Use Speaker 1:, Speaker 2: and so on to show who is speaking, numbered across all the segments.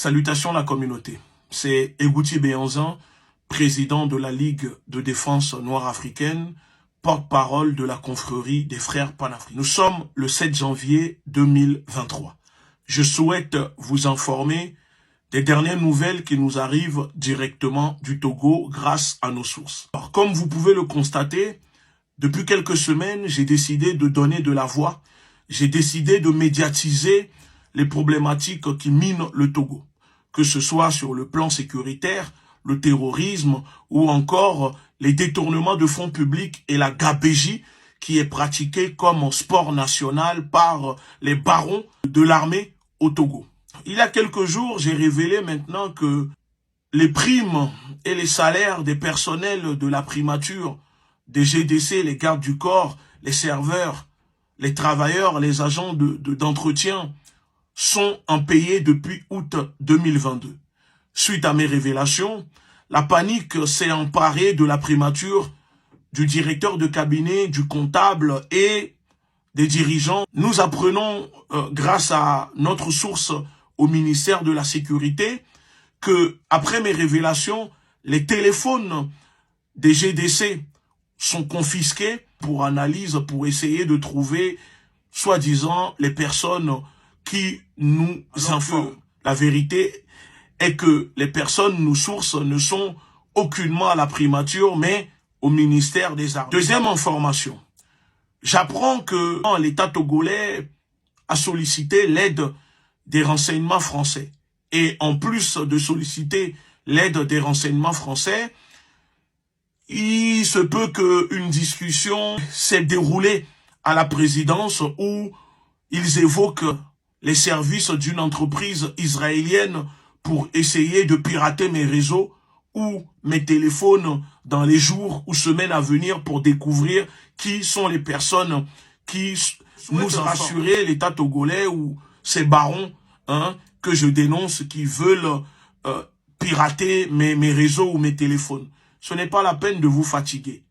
Speaker 1: Salutations la communauté. C'est Egouti Béanzan, président de la Ligue de défense noire africaine, porte-parole de la confrérie des frères panafricains. Nous sommes le 7 janvier 2023. Je souhaite vous informer des dernières nouvelles qui nous arrivent directement du Togo grâce à nos sources. Alors, comme vous pouvez le constater, depuis quelques semaines, j'ai décidé de donner de la voix. J'ai décidé de médiatiser les problématiques qui minent le Togo, que ce soit sur le plan sécuritaire, le terrorisme ou encore les détournements de fonds publics et la gabégie qui est pratiquée comme sport national par les barons de l'armée au Togo. Il y a quelques jours, j'ai révélé maintenant que les primes et les salaires des personnels de la primature, des GDC, les gardes du corps, les serveurs, les travailleurs, les agents d'entretien sont impayés depuis août 2022. Suite à mes révélations, la panique s'est emparée de la primature, du directeur de cabinet, du comptable et des dirigeants. Nous apprenons, grâce à notre source au ministère de la Sécurité, que après mes révélations, les téléphones des GDC sont confisqués pour analyse, pour essayer de trouver, soi-disant, les personnes qui nous informent. La vérité est que les personnes, nos sources, ne sont aucunement à la primature, mais au ministère des Armées. Deuxième information, j'apprends que l'État togolais a sollicité l'aide des renseignements français. Et en plus de solliciter l'aide des renseignements français, il se peut qu'une discussion s'est déroulée à la présidence où ils évoquent les services d'une entreprise israélienne pour essayer de pirater mes réseaux ou mes téléphones dans les jours ou semaines à venir pour découvrir qui sont les personnes qui nous rassurer l'État togolais ou ces barons que je dénonce qui veulent pirater mes réseaux ou mes téléphones. Ce n'est pas la peine de vous fatiguer.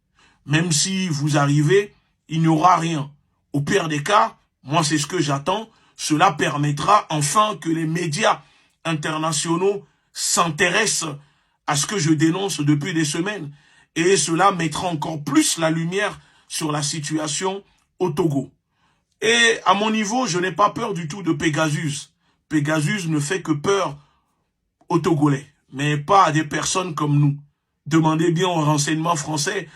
Speaker 1: Même si vous arrivez, il n'y aura rien. Au pire des cas, moi c'est ce que j'attends. Cela permettra enfin que les médias internationaux s'intéressent à ce que je dénonce depuis des semaines. Et cela mettra encore plus la lumière sur la situation au Togo. Et à mon niveau, je n'ai pas peur du tout de Pegasus. Pegasus ne fait que peur aux Togolais, mais pas à des personnes comme nous. Demandez bien aux renseignements français